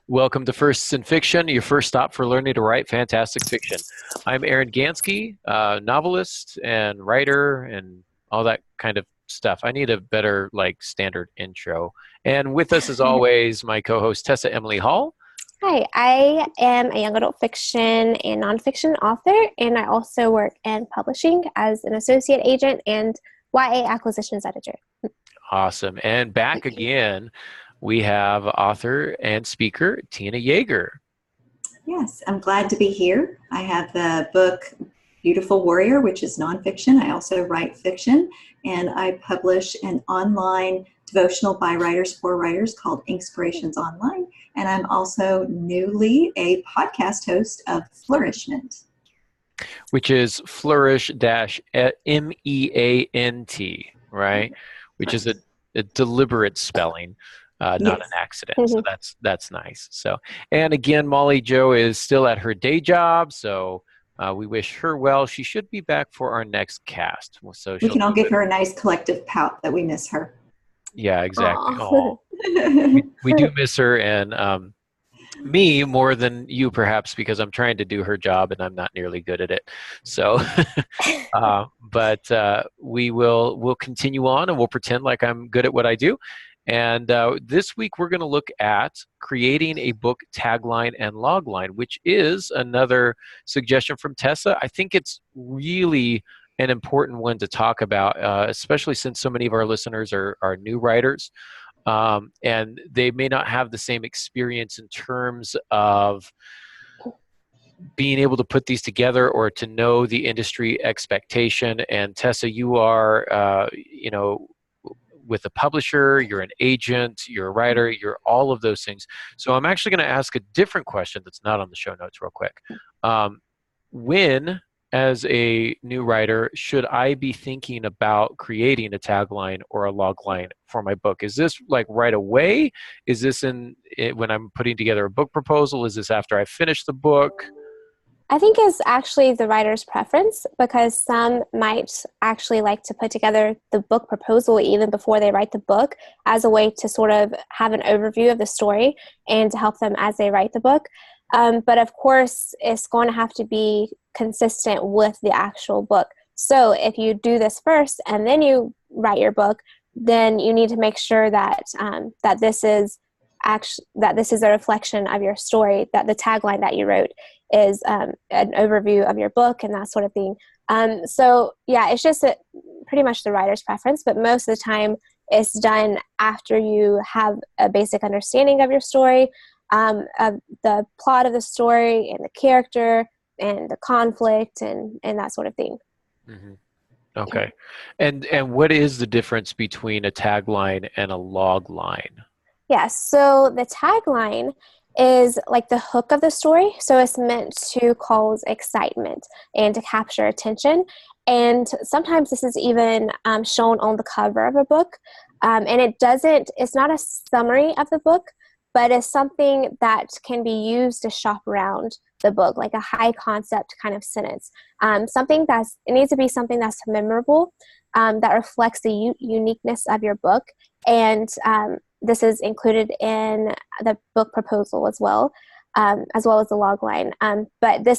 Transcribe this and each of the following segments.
Welcome to Firsts in Fiction, your first stop for learning to write fantastic fiction. I'm Aaron Gansky, novelist and writer and all that kind of stuff. I need a better, standard intro. And with us, as always, my co-host Tessa Emily Hall. Hi, I am a young adult fiction and nonfiction author, and I also work in publishing as an associate agent and YA acquisitions editor. Awesome. And back again, we have author and speaker Tina Yeager. Yes, I'm glad to be here. I have the book Beautiful Warrior, which is nonfiction. I also write fiction, and I publish an online devotional by writers for writers called Inspirations Online. And I'm also newly a podcast host of Flourishment, which is flourish-MEANT, right? Which is a deliberate spelling. Not Yes. an accident. So that's nice. So, and again, Molly Jo is still at her day job, so we wish her well. She should be back for our next cast. So We can all give her a nice collective pout that we miss her. Yeah, exactly. Oh, we do miss her, and me more than you perhaps, because I'm trying to do her job and I'm not nearly good at it. So, but we'll continue on and we'll pretend like I'm good at what I do. And this week we're going to look at creating a book tagline and logline, which is another suggestion from Tessa. I think it's really an important one to talk about, especially since so many of our listeners are new writers, and they may not have the same experience in terms of being able to put these together or to know the industry expectation. And Tessa, you are, with a publisher, you're an agent, you're a writer, you're all of those things. So I'm actually going to ask a different question that's not on the show notes real quick. When, as a new writer, should I be thinking about creating a tagline or a logline for my book? Is this like right away? Is this when I'm putting together a book proposal? Is this after I finish the book? I think it's actually the writer's preference, because some might actually like to put together the book proposal even before they write the book as a way to sort of have an overview of the story and to help them as they write the book. But of course, it's going to have to be consistent with the actual book. So if you do this first and then you write your book, then you need to make sure that this is a reflection of your story, that the tagline that you wrote is an overview of your book and that sort of thing. So yeah, it's just pretty much the writer's preference, but most of the time it's done after you have a basic understanding of your story, of the plot of the story and the character and the conflict and that sort of thing. Mm-hmm. Okay. And what is the difference between a tagline and a logline? Yes, so the tagline is like the hook of the story. So it's meant to cause excitement and to capture attention. And sometimes this is even shown on the cover of a book. And it's not a summary of the book, but it's something that can be used to shop around the book, like a high concept kind of sentence. It needs to be something that's memorable, that reflects the uniqueness of your book. And this is included in the book proposal as well as the logline. But the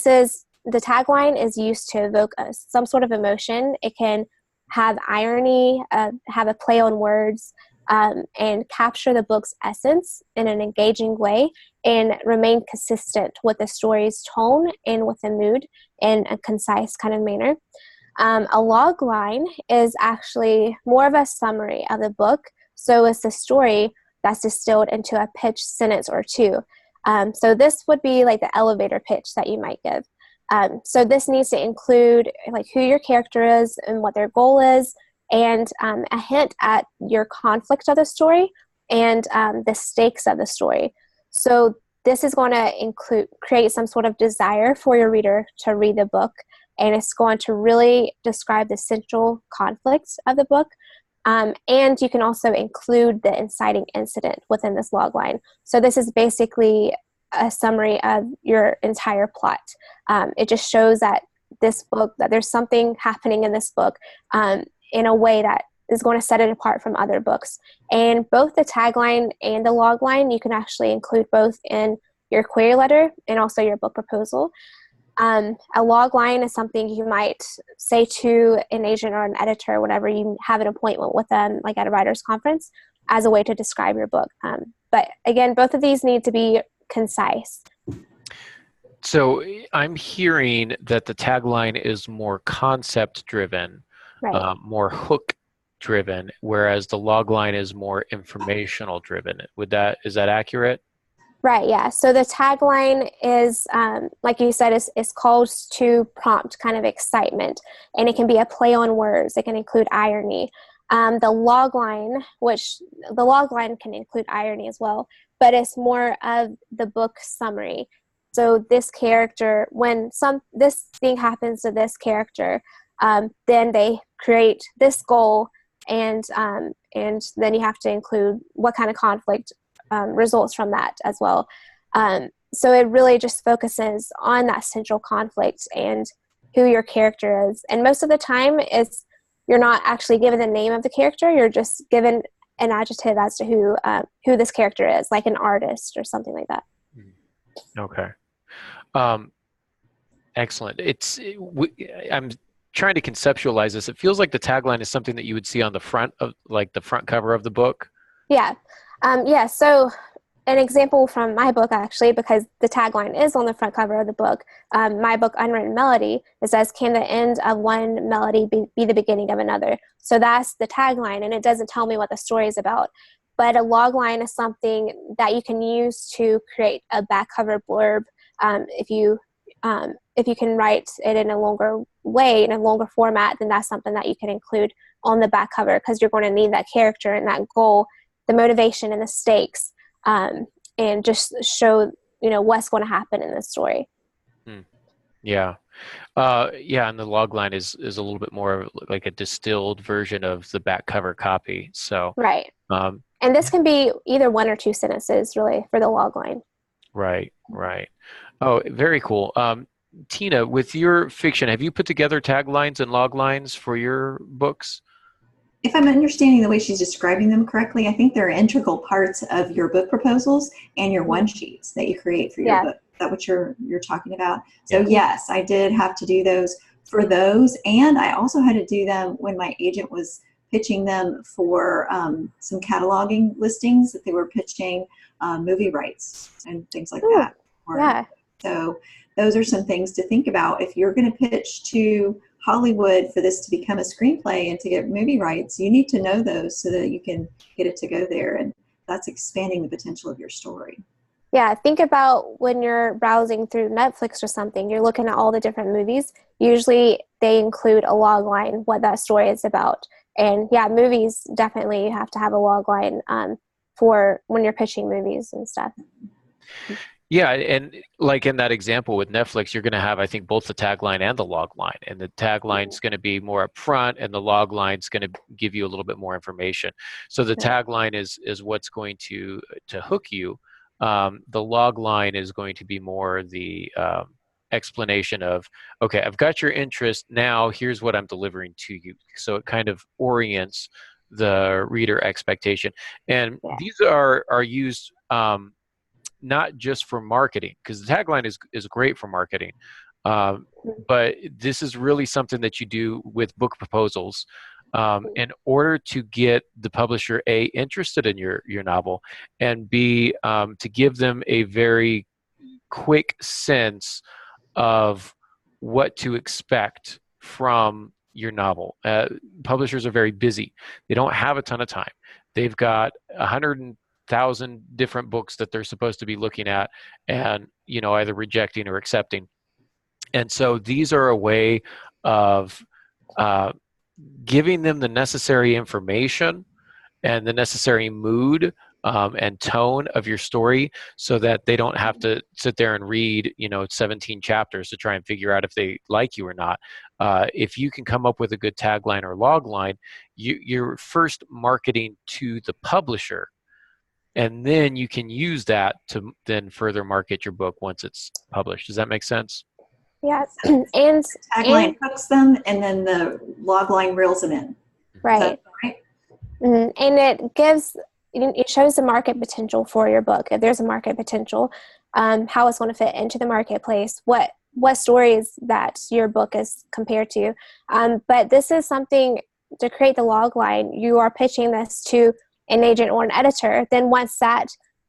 tagline is used to evoke some sort of emotion. It can have irony, have a play on words, and capture the book's essence in an engaging way and remain consistent with the story's tone and with the mood in a concise kind of manner. A logline is actually more of a summary of the book. So it's the story that's distilled into a pitch sentence or two. So this would be like the elevator pitch that you might give. So this needs to include like who your character is and what their goal is, and a hint at your conflict of the story and the stakes of the story. So this is going to create some sort of desire for your reader to read the book, and it's going to really describe the central conflicts of the book. And you can also include the inciting incident within this logline. So this is basically a summary of your entire plot. It just shows that that there's something happening in this book in a way that is going to set it apart from other books. And both the tagline and the logline, you can actually include both in your query letter and also your book proposal. A logline is something you might say to an agent or an editor whenever you have an appointment with them, like at a writer's conference, as a way to describe your book. But again, both of these need to be concise. So I'm hearing that the tagline is more concept driven, Right. more hook driven, whereas the logline is more informational driven. Is that accurate? Right, yeah. So the tagline is, like you said, is called to prompt kind of excitement, and it can be a play on words. It can include irony. The logline can include irony as well, but it's more of the book summary. So this character, when this thing happens to this character, then they create this goal, and then you have to include what kind of conflict results from that as well. So it really just focuses on that central conflict and who your character is. And most of the time, you're not actually given the name of the character. You're just given an adjective as to who this character is, like an artist or something like that. Okay. Excellent. I'm trying to conceptualize this. It feels like the tagline is something that you would see on the front of, like, the front cover of the book. Yeah. So an example from my book, actually, because the tagline is on the front cover of the book, my book, Unwritten Melody, it says, "Can the end of one melody be the beginning of another?" So that's the tagline, and it doesn't tell me what the story is about. But a logline is something that you can use to create a back cover blurb. If you can write it in a longer way, in a longer format, then that's something that you can include on the back cover, because you're going to need that character and that goal, the motivation and the stakes, and just show what's going to happen in the story. Yeah. And the logline is a little bit more like a distilled version of the back cover copy. So right. And this can be either one or two sentences, really, for the logline. Right. Oh, very cool. Tina, with your fiction, have you put together taglines and loglines for your books? If I'm understanding the way she's describing them correctly, I think they're integral parts of your book proposals and your one sheets that you create for your book. Is that what you're talking about? So yes, I did have to do those for those, and I also had to do them when my agent was pitching them for some cataloging listings that they were pitching movie rights and things like that. So those are some things to think about. If you're going to pitch to Hollywood for this to become a screenplay and to get movie rights, you need to know those so that you can get it to go there. And that's expanding the potential of your story. Yeah, think about when you're browsing through Netflix or something, you're looking at all the different movies. Usually they include a logline, what that story is about. And yeah, movies, definitely you have to have a logline for when you're pitching movies and stuff. Yeah, and like in that example with Netflix, you're going to have, I think, both the tagline and the logline. And the tagline's going to be more upfront, and the logline's going to give you a little bit more information. So the tagline is what's going to hook you. The logline is going to be more the explanation of, okay, I've got your interest, now here's what I'm delivering to you. So it kind of orients the reader expectation. And these are used not just for marketing, because the tagline is great for marketing, but this is really something that you do with book proposals in order to get the publisher A, interested in your novel, and B, to give them a very quick sense of what to expect from your novel. Publishers are very busy. They don't have a ton of time. They've got 100,000 different books that they're supposed to be looking at and either rejecting or accepting. And so these are a way of giving them the necessary information and the necessary mood and tone of your story, so that they don't have to sit there and read 17 chapters to try and figure out if they like you or not. If you can come up with a good tagline or logline, you're first marketing to the publisher, and then you can use that to then further market your book once it's published. Does that make sense? Yes. And tagline hooks them, and then the logline reels them in. Is that Right. right? And it shows the market potential for your book. If there's a market potential, how it's going to fit into the marketplace, what stories that your book is compared to. But this is something to create the log line. You are pitching this to an agent or an editor. Then once that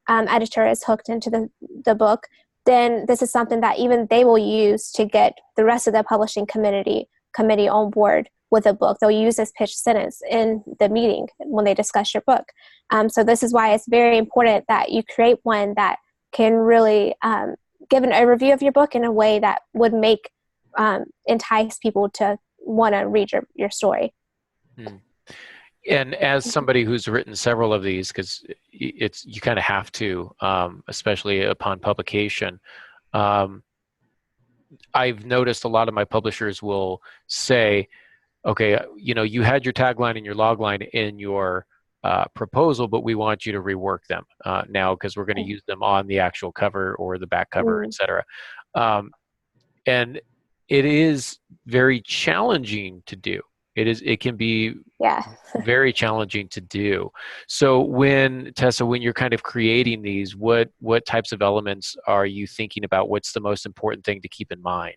editor is hooked into the book, then this is something that even they will use to get the rest of the publishing committee on board with a book. They'll use this pitch sentence in the meeting when they discuss your book. So this is why it's very important that you create one that can really give an overview of your book in a way that would make entice people to want to read your story. And as somebody who's written several of these, because you kind of have to, especially upon publication, I've noticed a lot of my publishers will say, okay, you had your tagline and your logline in your proposal, but we want you to rework them now because we're going to use them on the actual cover or the back cover, etc. And it is very challenging to do. It can be very challenging to do. So Tessa, when you're kind of creating these, what types of elements are you thinking about? What's the most important thing to keep in mind?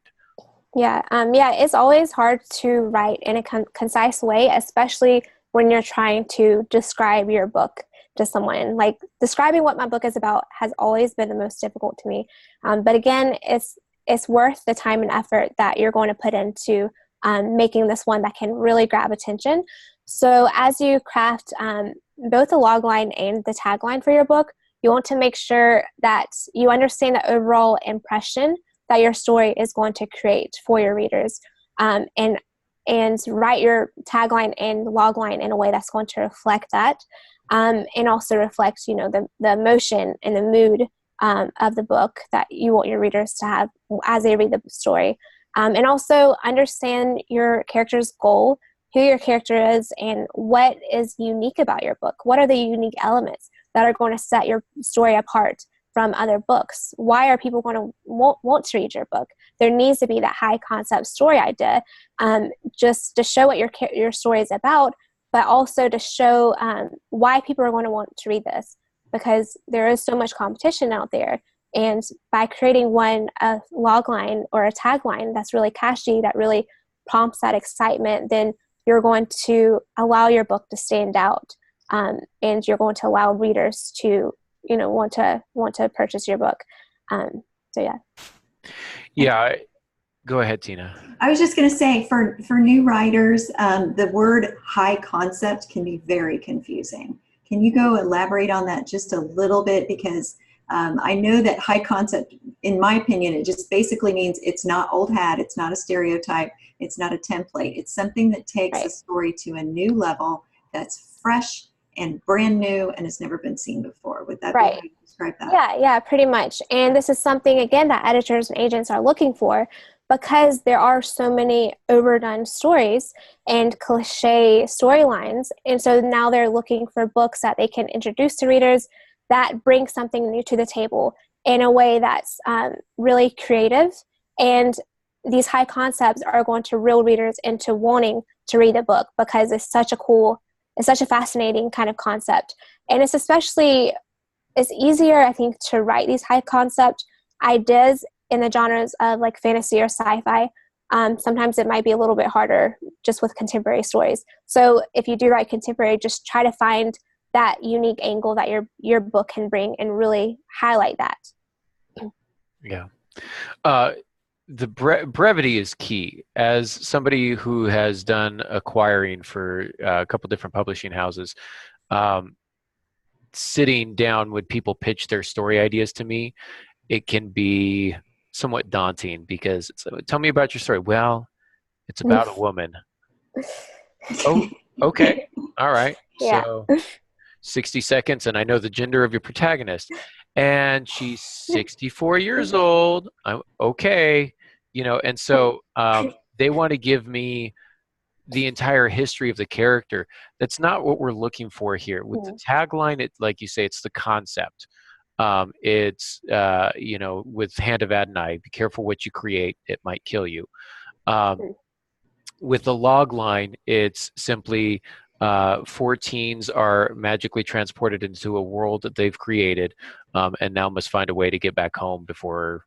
It's always hard to write in a concise way, especially when you're trying to describe your book to someone. Like, describing what my book is about has always been the most difficult to me. But again, it's worth the time and effort that you're going to put into making this one that can really grab attention. So as you craft both the logline and the tagline for your book, you want to make sure that you understand the overall impression that your story is going to create for your readers, and write your tagline and logline in a way that's going to reflect that, and also reflect, the emotion and the mood of the book that you want your readers to have as they read the story. And also understand your character's goal, who your character is, and what is unique about your book. What are the unique elements that are going to set your story apart from other books? Why are people going to want to read your book? There needs to be that high concept story idea, just to show what your story is about, but also to show why people are going to want to read this, because there is so much competition out there. And by creating a logline or a tagline that's really catchy, that really prompts that excitement, then you're going to allow your book to stand out, and you're going to allow readers to want to purchase your book. Go ahead, Tina. I was just going to say, for new writers, the word high concept can be very confusing. Can you go elaborate on that just a little bit? Because I know that high concept, in my opinion, it just basically means it's not old hat, it's not a stereotype, it's not a template. It's something that takes a story to a new level that's fresh and brand new and has never been seen before. Would that be how you describe that? Yeah, pretty much. And this is something, again, that editors and agents are looking for, because there are so many overdone stories and cliche storylines. And so now they're looking for books that they can introduce to readers that bring something new to the table in a way that's really creative. And these high concepts are going to reel readers into wanting to read the book, because it's such a fascinating kind of concept. And it's easier, I think, to write these high concept ideas in the genres of like fantasy or sci-fi. Sometimes it might be a little bit harder just with contemporary stories. So if you do write contemporary, just try to find that unique angle that your book can bring and really highlight that. Yeah. The brevity is key. As somebody who has done acquiring for a couple different publishing houses, sitting down when people pitch their story ideas to me, it can be somewhat daunting, because it's, tell me about your story. Well, it's about a woman. Oh, okay. All right. Yeah. So 60 seconds, and I know the gender of your protagonist, and she's 64 years old. Okay. And so they want to give me the entire history of the character. That's not what we're looking for here. With the tagline, like you say, it's the concept. It's, with Hand of Adonai, be careful what you create, it might kill you. With the log line, it's simply four teens are magically transported into a world that they've created, and now must find a way to get back home before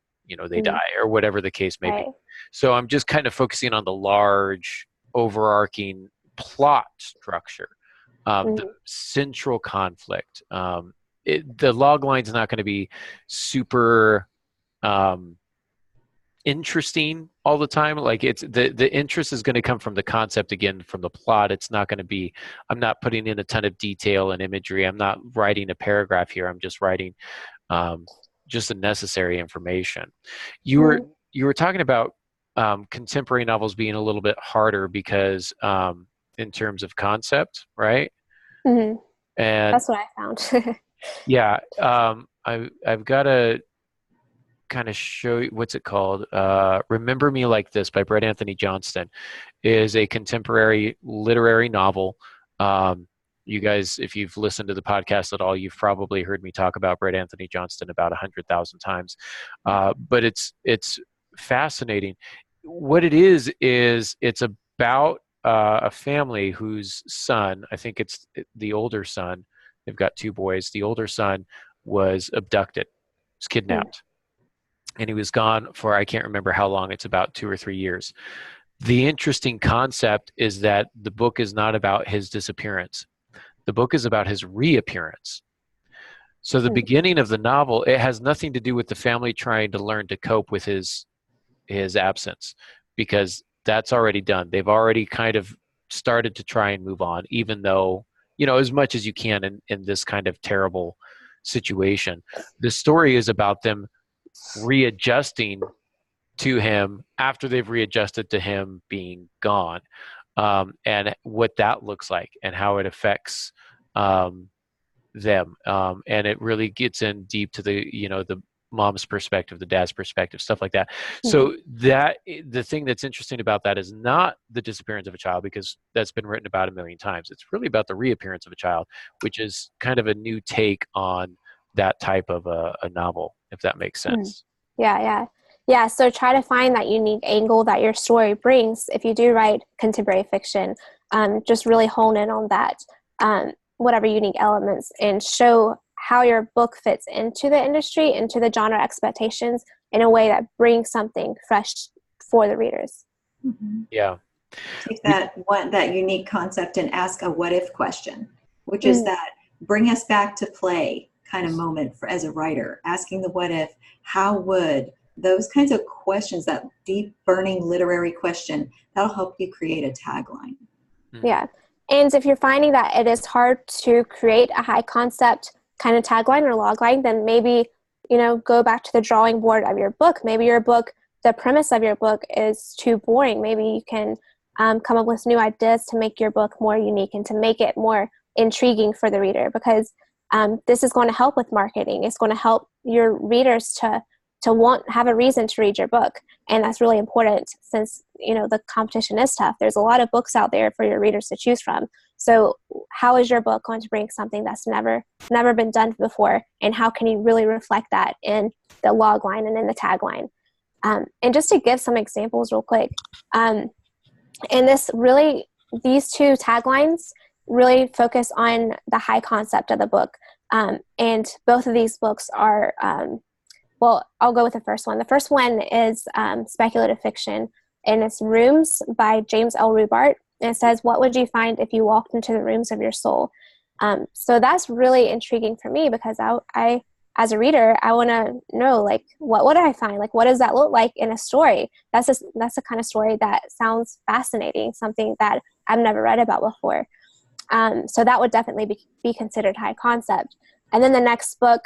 they die, or whatever the case may be. Right. So I'm just kind of focusing on the large overarching plot structure, the central conflict. The log line's not going to be super interesting all the time. Like, it's the interest is going to come from the concept, again, from the plot. It's not going to be, I'm not putting in a ton of detail and imagery. I'm not writing a paragraph here. I'm just writing just the necessary information. You were talking about contemporary novels being a little bit harder because in terms of concept, right? And And that's what I found. yeah, I've got to kind of show you, what's it called? Remember Me Like This by Brett Anthony Johnston is a contemporary literary novel. You guys, if you've listened to the podcast at all, you've probably heard me talk about Brett Anthony Johnston about 100,000 times. But it's fascinating. What it is it's about a family whose son, I think it's the older son, they've got two boys. The older son was abducted, was kidnapped. And he was gone for, I can't remember how long. It's about 2 or 3 years. The interesting concept is that the book is not about his disappearance. The book is about his reappearance. So the beginning of the novel, it has nothing to do with the family trying to learn to cope with his absence, because that's already done. They've already kind of started to try and move on, even though, as much as you can in this kind of terrible situation. The story is about them readjusting to him after they've readjusted to him being gone, and what that looks like and how it affects them, and it really gets in deep to the mom's perspective, the dad's perspective, stuff like that. So that the thing that's interesting about that is not the disappearance of a child, because that's been written about a million times. It's really about the reappearance of a child, which is kind of a new take on that type of a novel, if that makes sense. Yeah. So try to find that unique angle that your story brings. If you do write contemporary fiction, just really hone in on that, whatever unique elements, and show how your book fits into the industry, into the genre expectations, in a way that brings something fresh for the readers. Yeah. Take that unique concept and ask a what if question, which is that bring us back to play kind of moment as a writer, asking the what if, how would, those kinds of questions, that deep burning literary question, that'll help you create a tagline. Yeah. And if you're finding that it is hard to create a high concept kind of tagline or logline, then maybe, go back to the drawing board of your book. Maybe your book, the premise of your book is too boring. Maybe you can come up with new ideas to make your book more unique and to make it more intriguing for the reader, because this is going to help with marketing. It's going to help your readers to have a reason to read your book. And that's really important, since, the competition is tough. There's a lot of books out there for your readers to choose from. So how is your book going to bring something that's never been done before? And how can you really reflect that in the log line and in the tagline? And just to give some examples real quick, and these two taglines really focus on the high concept of the book. And both of these books are, I'll go with the first one. The first one is speculative fiction, and it's Rooms by James L. Rubart. And it says, "What would you find if you walked into the rooms of your soul?" So that's really intriguing for me, because I as a reader, I want to know, like, what would I find? Like, what does that look like in a story? That's the kind of story that sounds fascinating, something that I've never read about before. So that would definitely be considered high concept. And then the next book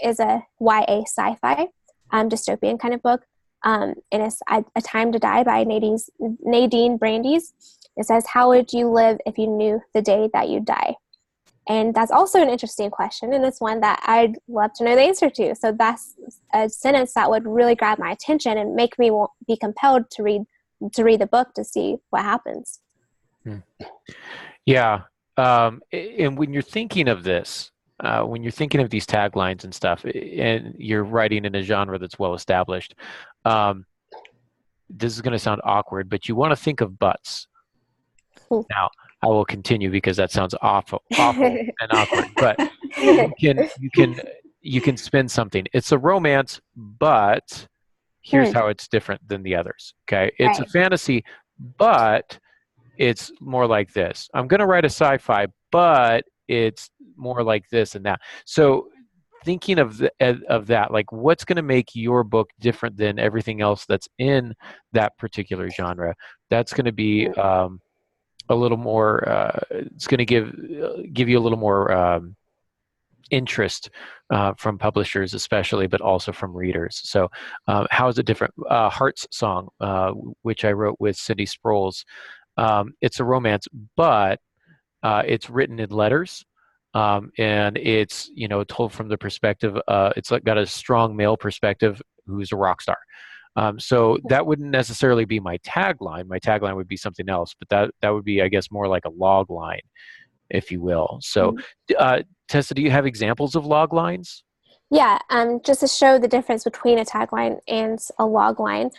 is a YA sci-fi dystopian kind of book. And it's A Time to Die by Nadine Brandeis. It says, "How would you live if you knew the day that you'd die?" And that's also an interesting question, and it's one that I'd love to know the answer to. So that's a sentence that would really grab my attention and make me be compelled to read the book to see what happens. Yeah. And when you're thinking of this, when you're thinking of these taglines and stuff, and you're writing in a genre that's well established, this is going to sound awkward, but you want to think of buts. Now, I will continue because that sounds awful and awkward. But you can spin something. It's a romance, but here's how it's different than the others. Okay, it's a Right. fantasy, but it's more like this. I'm going to write a sci-fi, but it's more like this and that. So thinking of that, like what's going to make your book different than everything else that's in that particular genre? That's going to be a little more. It's going to give you a little more interest from publishers, especially, but also from readers. So, how is it different? Heart's Song, which I wrote with Cindy Sproles. It's a romance, but it's written in letters, and it's told from the perspective. It's like got a strong male perspective who's a rock star. So that wouldn't necessarily be my tagline. My tagline would be something else, but that would be, I guess, more like a log line, if you will. So, Tessa, do you have examples of log lines? Yeah, just to show the difference between a tagline and a log line.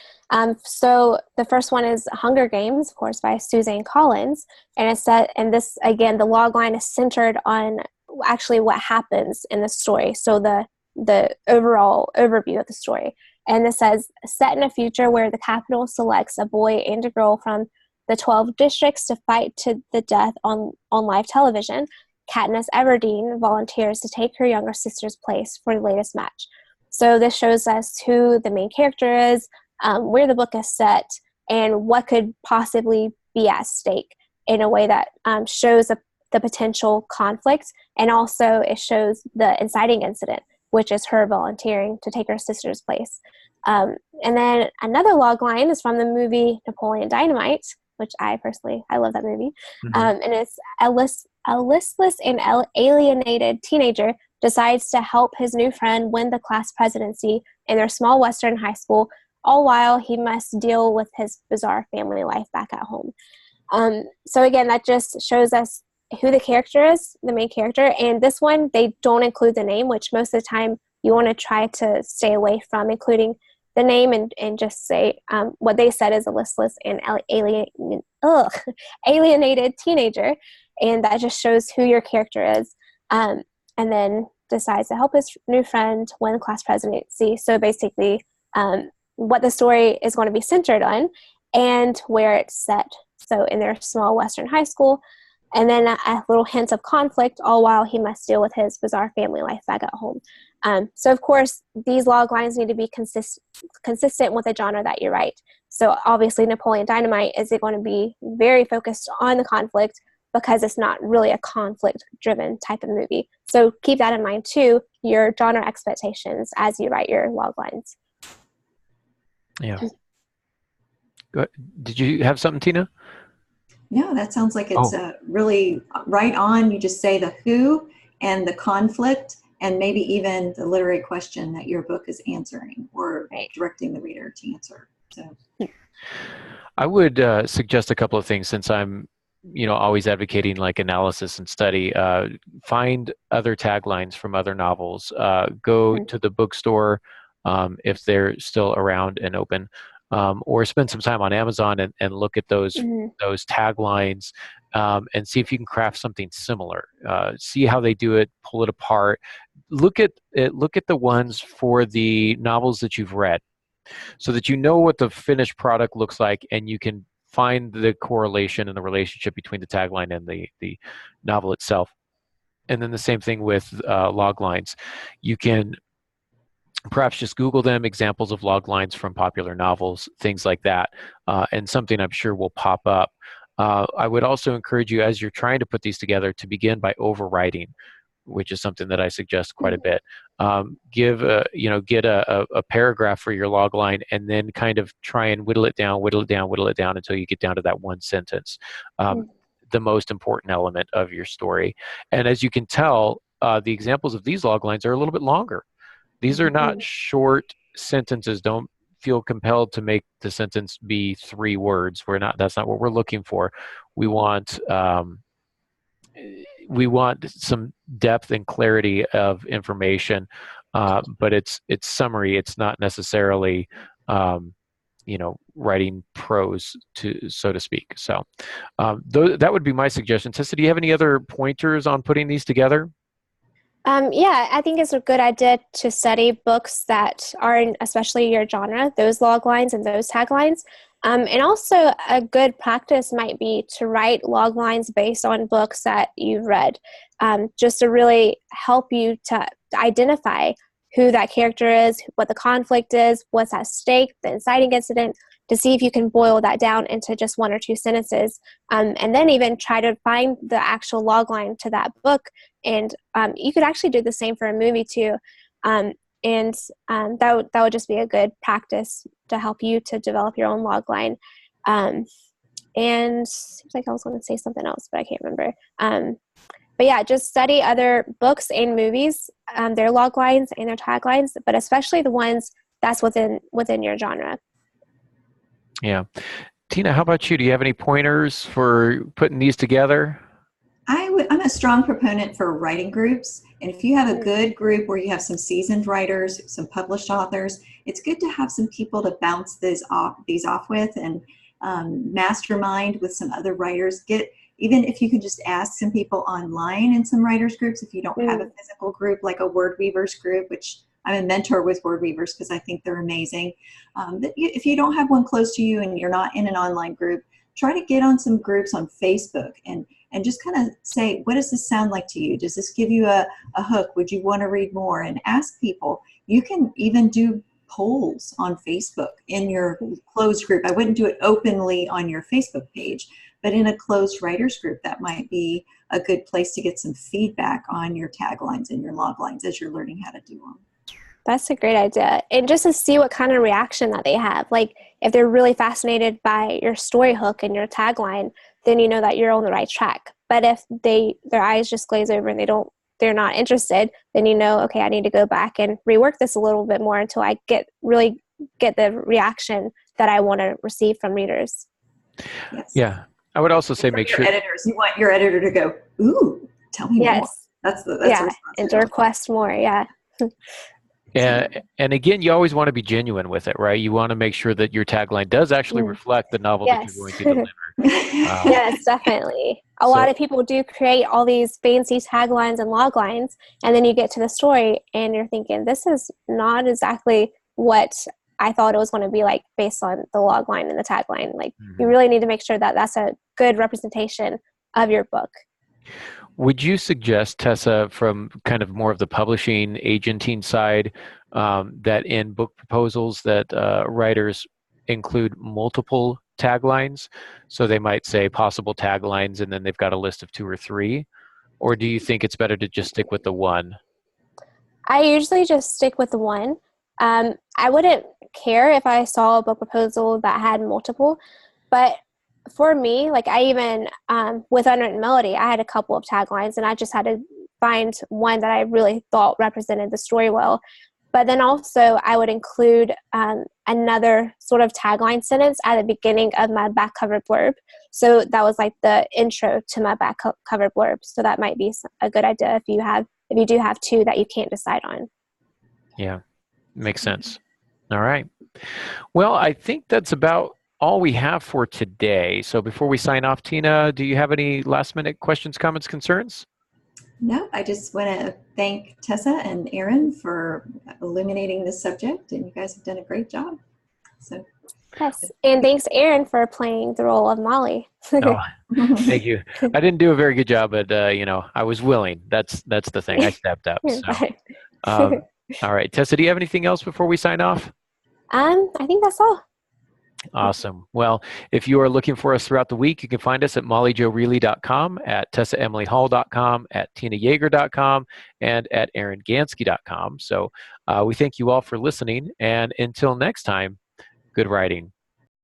So the first one is Hunger Games, of course, by Suzanne Collins. And it's that, and this, again, the log line is centered on actually what happens in the story. So the overall overview of the story. And it says, set in a future where the Capitol selects a boy and a girl from the 12 districts to fight to the death on live television, Katniss Everdeen volunteers to take her younger sister's place for the latest match. So this shows us who the main character is, where the book is set, and what could possibly be at stake in a way that shows the potential conflict, and also it shows the inciting incident, which is her volunteering to take her sister's place. And then another log line is from the movie Napoleon Dynamite, which I love that movie. And it's a listless and alienated teenager decides to help his new friend win the class presidency in their small Western high school, all while he must deal with his bizarre family life back at home. So again, that just shows us who the character is, the main character. And this one, they don't include the name, which most of the time you want to try to stay away from including the name and just say what they said is a listless and alienated teenager. And that just shows who your character is. And then decides to help his new friend win the class presidency. So basically, what the story is going to be centered on and where it's set. So in their small Western high school, and then a little hint of conflict, all while he must deal with his bizarre family life back at home. So of course, these log lines need to be consistent with the genre that you write. So obviously, Napoleon Dynamite is going to be very focused on the conflict because it's not really a conflict-driven type of movie. So keep that in mind too, your genre expectations as you write your log lines. Yeah. Did you have something, Tina? No, that sounds like it's really right on. You just say the who and the conflict and maybe even the literary question that your book is answering or directing the reader to answer. So I would suggest a couple of things since I'm always advocating like analysis and study. Find other taglines from other novels. Go to the bookstore if they're still around and open. Or spend some time on Amazon and look at those taglines and see if you can craft something similar. See how they do it, pull it apart. Look at the ones for the novels that you've read, so that you know what the finished product looks like, and you can find the correlation and the relationship between the tagline and the novel itself. And then the same thing with log lines. You can perhaps just Google them, examples of log lines from popular novels, things like that, and something I'm sure will pop up. I would also encourage you, as you're trying to put these together, to begin by overwriting, which is something that I suggest quite a bit. Get a paragraph for your log line, and then kind of try and whittle it down until you get down to that one sentence, the most important element of your story. And as you can tell, the examples of these log lines are a little bit longer. These are not short sentences. Don't feel compelled to make the sentence be 3 words. That's not what we're looking for. We want some depth and clarity of information, but it's summary. It's not necessarily writing prose, so to speak. So that would be my suggestion. Tessa, do you have any other pointers on putting these together? Yeah, I think it's a good idea to study books that are in especially your genre, those log lines and those taglines. And also a good practice might be to write log lines based on books that you've read, just to really help you to identify who that character is, what the conflict is, what's at stake, the inciting incident, to see if you can boil that down into just one or two sentences, and then even try to find the actual log line to that book. And you could actually do the same for a movie too. That would just be a good practice to help you to develop your own log line. And it seems like I was going to say something else, but I can't remember. But yeah, just study other books and movies, their log lines and their taglines, but especially the ones that's within your genre. Yeah. Tina, how about you? Do you have any pointers for putting these together? I'm a strong proponent for writing groups. And if you have a good group where you have some seasoned writers, some published authors, it's good to have some people to bounce these off with and mastermind with some other writers. Even if you can just ask some people online in some writers groups, if you don't have a physical group like a Word Weavers group, which I'm a mentor with Word Weavers because I think they're amazing. But if you don't have one close to you and you're not in an online group, try to get on some groups on Facebook and just kind of say, what does this sound like to you? Does this give you a hook? Would you want to read more? And ask people. You can even do polls on Facebook in your closed group. I wouldn't do it openly on your Facebook page, but in a closed writers group, that might be a good place to get some feedback on your taglines and your log lines as you're learning how to do them. That's a great idea. And just to see what kind of reaction that they have. Like if they're really fascinated by your story hook and your tagline, then you know that you're on the right track. But if their eyes just glaze over and they're not interested, then you know, okay, I need to go back and rework this a little bit more until I really get the reaction that I want to receive from readers. Yes. Yeah. I would also say make sure editors, you want your editor to go, ooh, tell me more. That's the and to request more. Yeah. And again, you always want to be genuine with it, right? You want to make sure that your tagline does actually reflect the novel that you're going to deliver. Yes, definitely. A lot of people do create all these fancy taglines and log lines, and then you get to the story and you're thinking, this is not exactly what I thought it was going to be like based on the log line and the tagline. Like you really need to make sure that that's a good representation of your book. Would you suggest, Tessa, from kind of more of the publishing agenting side, that in book proposals that writers include multiple taglines? So they might say possible taglines and then they've got a list of 2 or 3? Or do you think it's better to just stick with the one? I usually just stick with the one. I wouldn't care if I saw a book proposal that had multiple, but for me, like I even, with Unwritten Melody, I had a couple of taglines and I just had to find one that I really thought represented the story well. But then also I would include another sort of tagline sentence at the beginning of my back cover blurb. So that was like the intro to my back cover blurb. So that might be a good idea if you do have 2 that you can't decide on. Yeah, makes sense. All right. Well, I think that's about all we have for today. So before we sign off, Tina, do you have any last minute questions, comments, concerns? No, I just want to thank Tessa and Aaron for illuminating this subject, and you guys have done a great job. So, yes, and thanks, Aaron, for playing the role of Molly. Oh, thank you. I didn't do a very good job, but I was willing. That's the thing. I stepped up. So, all right, Tessa, do you have anything else before we sign off? I think that's all. Awesome. Well, if you are looking for us throughout the week, you can find us at mollyjoreally.com, at tessaemilyhall.com, at tinayeager.com, and at aarongansky.com. So we thank you all for listening. And until next time, good writing.